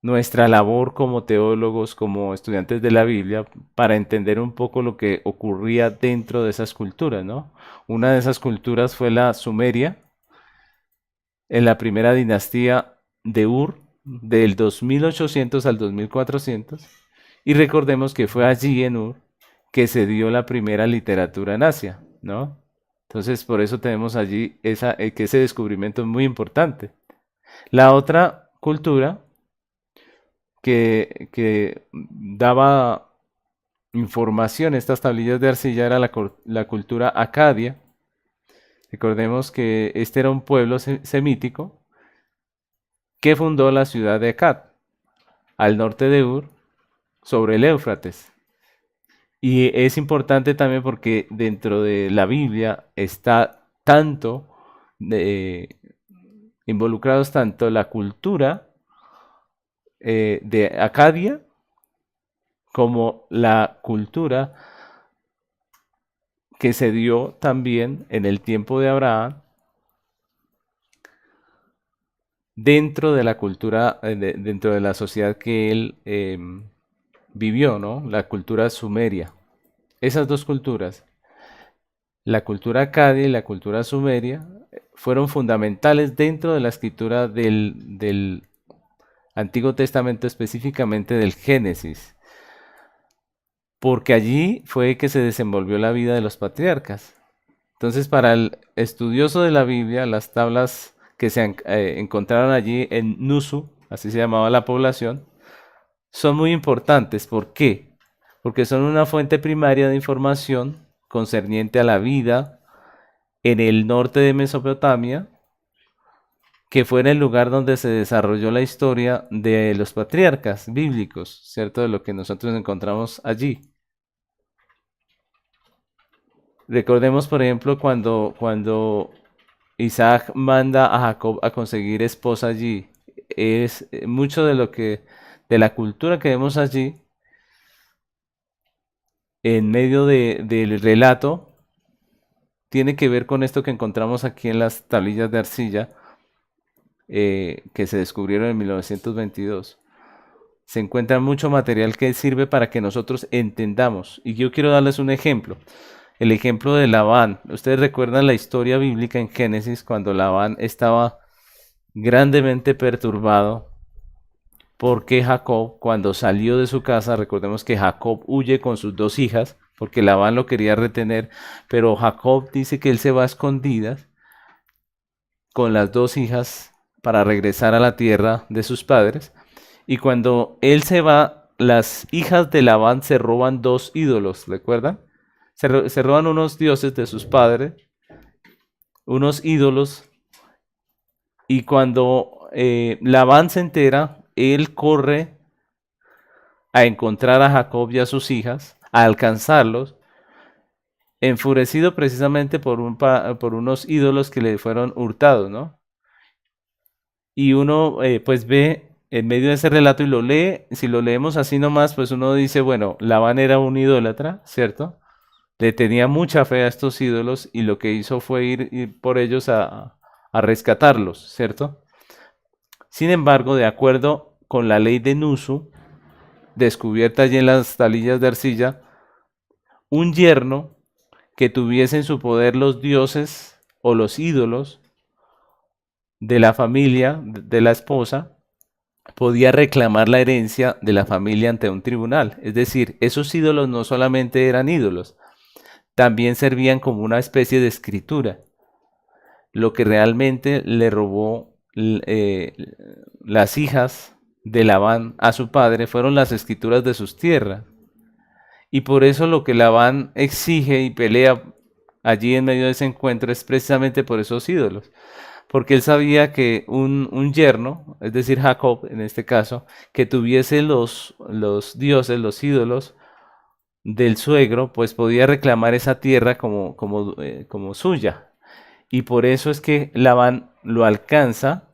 nuestra labor como teólogos, como estudiantes de la Biblia, para entender un poco lo que ocurría dentro de esas culturas, ¿no? Una de esas culturas fue la Sumeria, en la primera dinastía de Ur, del 2800 al 2400, y recordemos que fue allí en Ur que se dio la primera literatura en Asia, ¿no? Entonces, por eso tenemos allí que ese descubrimiento es muy importante. La otra cultura que daba información, estas tablillas de arcilla, era la cultura acadia. Recordemos que este era un pueblo semítico que fundó la ciudad de Akkad, al norte de Ur, sobre el Éufrates. Y es importante también porque dentro de la Biblia está tanto involucrados tanto la cultura de Acadia como la cultura que se dio también en el tiempo de Abraham dentro de la cultura, dentro de la sociedad que él vivió, ¿no? La cultura sumeria. Esas dos culturas, la cultura acadia y la cultura sumeria, fueron fundamentales dentro de la escritura del Antiguo Testamento, específicamente del Génesis, porque allí fue que se desenvolvió la vida de los patriarcas. Entonces, para el estudioso de la Biblia, las tablas que se encontraron allí en Nusu, así se llamaba la población, son muy importantes. ¿Por qué? Porque son una fuente primaria de información concerniente a la vida en el norte de Mesopotamia, que fuera el lugar donde se desarrolló la historia de los patriarcas bíblicos, ¿cierto? De lo que nosotros encontramos allí. Recordemos, por ejemplo, cuando Isaac manda a Jacob a conseguir esposa allí, es mucho de lo de la cultura que vemos allí, en medio del relato, tiene que ver con esto que encontramos aquí en las tablillas de arcilla, que se descubrieron en 1922. Se encuentra mucho material que sirve para que nosotros entendamos. Y yo quiero darles un ejemplo. El ejemplo de Labán. Ustedes recuerdan la historia bíblica en Génesis cuando Labán estaba grandemente perturbado porque Jacob, cuando salió de su casa, recordemos que Jacob huye con sus dos hijas porque Labán lo quería retener, pero Jacob dice que él se va a escondidas con las dos hijas para regresar a la tierra de sus padres. Y cuando él se va, las hijas de Labán se roban dos ídolos, ¿recuerdan? Se roban unos dioses de sus padres, unos ídolos, y cuando Labán se entera, él corre a encontrar a Jacob y a sus hijas, a alcanzarlos, enfurecido precisamente por unos ídolos que le fueron hurtados, ¿no? Y uno pues ve en medio de ese relato y lo lee, si lo leemos así nomás, pues uno dice, bueno, Labán era un idólatra, ¿cierto? Le tenía mucha fe a estos ídolos y lo que hizo fue ir por ellos a rescatarlos, ¿cierto? Sin embargo, de acuerdo con la ley de Nusu, descubierta allí en las tablillas de arcilla, un yerno que tuviese en su poder los dioses o los ídolos de la familia, de la esposa, podía reclamar la herencia de la familia ante un tribunal. Es decir, esos ídolos no solamente eran ídolos, también servían como una especie de escritura. Lo que realmente le robó las hijas de Labán a su padre fueron las escrituras de sus tierras. Y por eso lo que Labán exige y pelea allí en medio de ese encuentro es precisamente por esos ídolos. Porque él sabía que un yerno, es decir, Jacob en este caso, que tuviese los dioses, los ídolos del suegro, pues podía reclamar esa tierra como suya. Y por eso es que Labán lo alcanza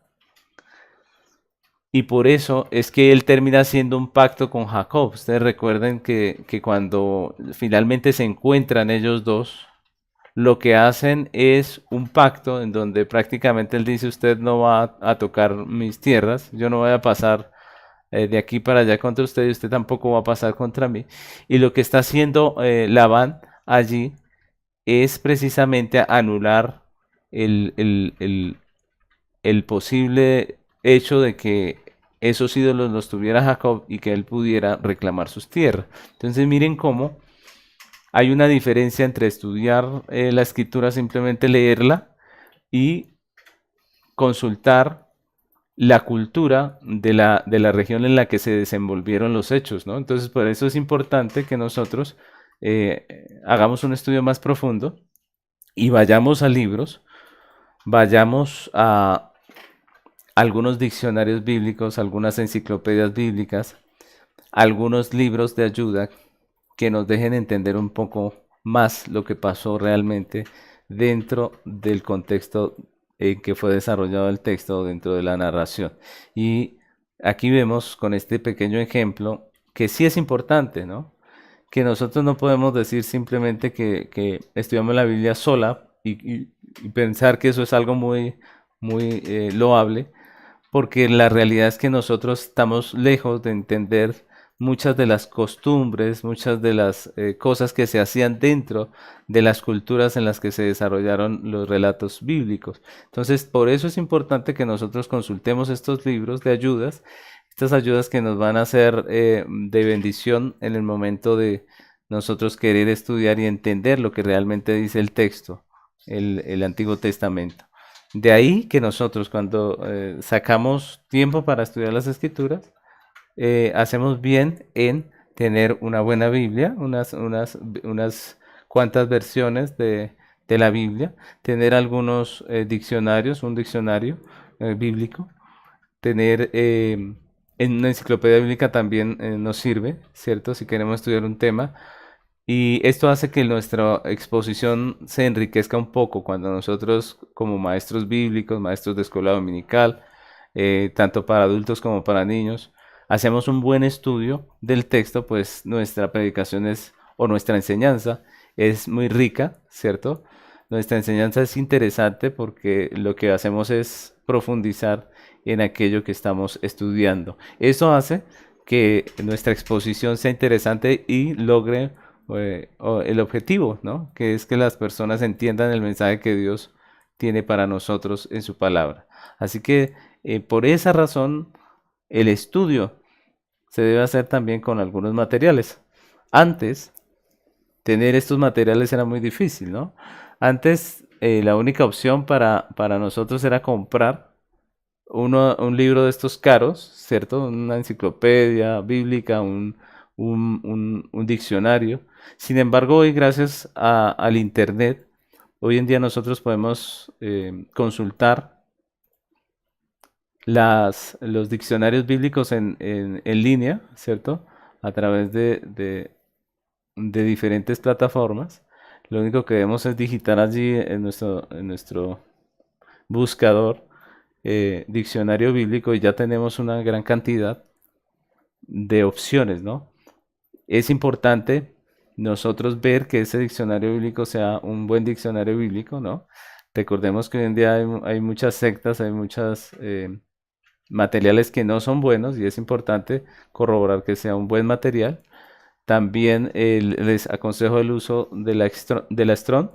y por eso es que él termina haciendo un pacto con Jacob. Ustedes recuerden que cuando finalmente se encuentran ellos dos, lo que hacen es un pacto en donde prácticamente él dice, usted no va a tocar mis tierras, yo no voy a pasar de aquí para allá contra usted y usted tampoco va a pasar contra mí. Y lo que está haciendo Labán allí es precisamente anular el el posible hecho de que esos ídolos los tuviera Jacob y que él pudiera reclamar sus tierras. Entonces miren cómo hay una diferencia entre estudiar la escritura, simplemente leerla, y consultar la cultura de la región en la que se desenvolvieron los hechos, ¿no? Entonces, por eso es importante que nosotros hagamos un estudio más profundo y vayamos a libros, vayamos a algunos diccionarios bíblicos, algunas enciclopedias bíblicas, algunos libros de ayuda que nos dejen entender un poco más lo que pasó realmente dentro del contexto en que fue desarrollado el texto, dentro de la narración. Y aquí vemos con este pequeño ejemplo que sí es importante, ¿no? Que nosotros no podemos decir simplemente que estudiamos la Biblia sola y pensar que eso es algo muy loable, porque la realidad es que nosotros estamos lejos de entender muchas de las costumbres, muchas de las cosas que se hacían dentro de las culturas en las que se desarrollaron los relatos bíblicos. Entonces, por eso es importante que nosotros consultemos estos libros de ayudas, estas ayudas que nos van a ser de bendición en el momento de nosotros querer estudiar y entender lo que realmente dice el texto, el Antiguo Testamento. De ahí que nosotros cuando sacamos tiempo para estudiar las escrituras, hacemos bien en tener una buena Biblia, unas cuantas versiones de la Biblia, tener algunos diccionarios, un diccionario bíblico. Tener en una enciclopedia bíblica también nos sirve, ¿cierto? Si queremos estudiar un tema. Y esto hace que nuestra exposición se enriquezca un poco cuando nosotros como maestros bíblicos, maestros de escuela dominical, tanto para adultos como para niños, hacemos un buen estudio del texto, pues nuestra predicación es, o nuestra enseñanza es muy rica, ¿cierto? Nuestra enseñanza es interesante porque lo que hacemos es profundizar en aquello que estamos estudiando. Eso hace que nuestra exposición sea interesante y logre o el objetivo, ¿no? Que es que las personas entiendan el mensaje que Dios tiene para nosotros en su palabra. Así que por esa razón el estudio se debe hacer también con algunos materiales. Antes, tener estos materiales era muy difícil, ¿no? Antes, la única opción para nosotros era comprar un libro de estos caros, ¿cierto? Una enciclopedia bíblica, un diccionario. Sin embargo, hoy gracias al Internet, hoy en día nosotros podemos consultar los diccionarios bíblicos en línea, ¿cierto? A través de diferentes plataformas. Lo único que debemos es digitar allí en nuestro buscador diccionario bíblico y ya tenemos una gran cantidad de opciones, ¿no? Es importante nosotros ver que ese diccionario bíblico sea un buen diccionario bíblico, ¿no? Recordemos que hoy en día hay muchas sectas, hay muchos materiales que no son buenos y es importante corroborar que sea un buen material. También les aconsejo el uso de la Strong,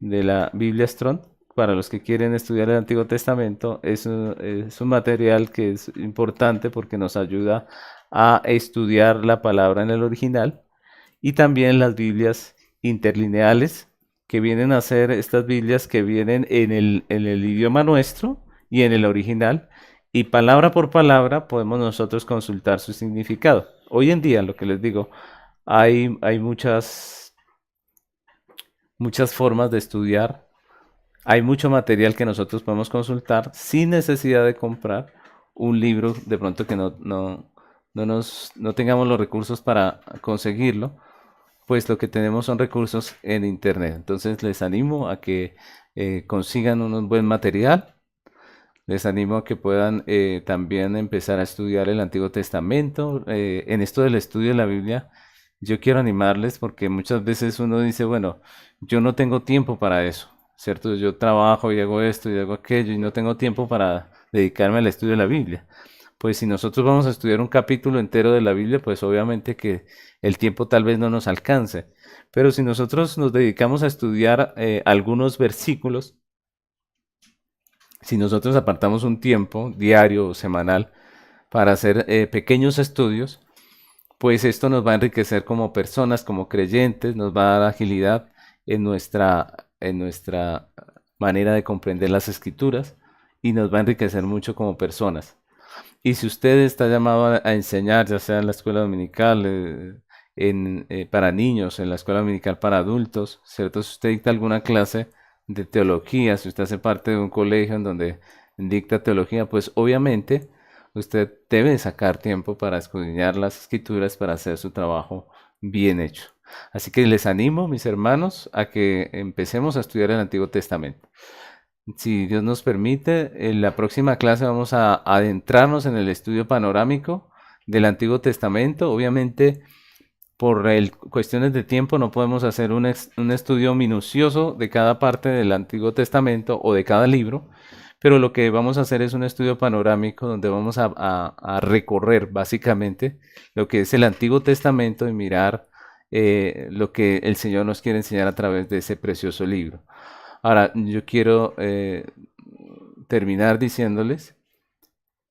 de la Biblia Strong. Para los que quieren estudiar el Antiguo Testamento, es un material que es importante porque nos ayuda a estudiar la palabra en el original y también las Biblias interlineales, que vienen a ser estas Biblias que vienen en el idioma nuestro y en el original, y palabra por palabra podemos nosotros consultar su significado. Hoy en día, lo que les digo, hay muchas formas de estudiar, hay mucho material que nosotros podemos consultar sin necesidad de comprar un libro, de pronto que no tengamos los recursos para conseguirlo, pues lo que tenemos son recursos en Internet. Entonces les animo a que consigan un buen material, les animo a que puedan también empezar a estudiar el Antiguo Testamento. En esto del estudio de la Biblia, yo quiero animarles porque muchas veces uno dice, bueno, yo no tengo tiempo para eso, ¿cierto? Yo trabajo y hago esto y hago aquello y no tengo tiempo para dedicarme al estudio de la Biblia. Pues si nosotros vamos a estudiar un capítulo entero de la Biblia, pues obviamente que el tiempo tal vez no nos alcance. Pero si nosotros nos dedicamos a estudiar algunos versículos, si nosotros apartamos un tiempo diario o semanal para hacer pequeños estudios, pues esto nos va a enriquecer como personas, como creyentes, nos va a dar agilidad en nuestra manera de comprender las escrituras y nos va a enriquecer mucho como personas. Y si usted está llamado a enseñar, ya sea en la escuela dominical, para niños, en la escuela dominical para adultos, ¿cierto? Si usted dicta alguna clase de teología, si usted hace parte de un colegio en donde dicta teología, pues obviamente usted debe sacar tiempo para escudriñar las escrituras, para hacer su trabajo bien hecho. Así que les animo, mis hermanos, a que empecemos a estudiar el Antiguo Testamento. Si Dios nos permite, en la próxima clase vamos a adentrarnos en el estudio panorámico del Antiguo Testamento. Obviamente, por cuestiones de tiempo no podemos hacer un estudio minucioso de cada parte del Antiguo Testamento o de cada libro, pero lo que vamos a hacer es un estudio panorámico donde vamos a recorrer básicamente lo que es el Antiguo Testamento y mirar lo que el Señor nos quiere enseñar a través de ese precioso libro. Ahora, yo quiero terminar diciéndoles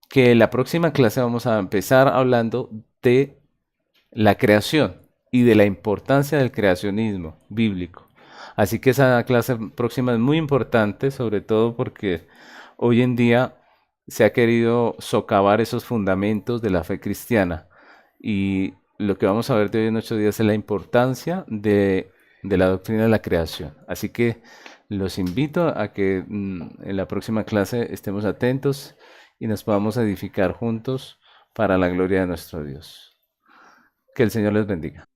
que en la próxima clase vamos a empezar hablando de la creación y de la importancia del creacionismo bíblico. Así que esa clase próxima es muy importante, sobre todo porque hoy en día se ha querido socavar esos fundamentos de la fe cristiana. Y lo que vamos a ver de hoy en 8 días es la importancia de la doctrina de la creación. Así que Los invito a que en la próxima clase estemos atentos y nos podamos edificar juntos para la gloria de nuestro Dios. Que el Señor les bendiga.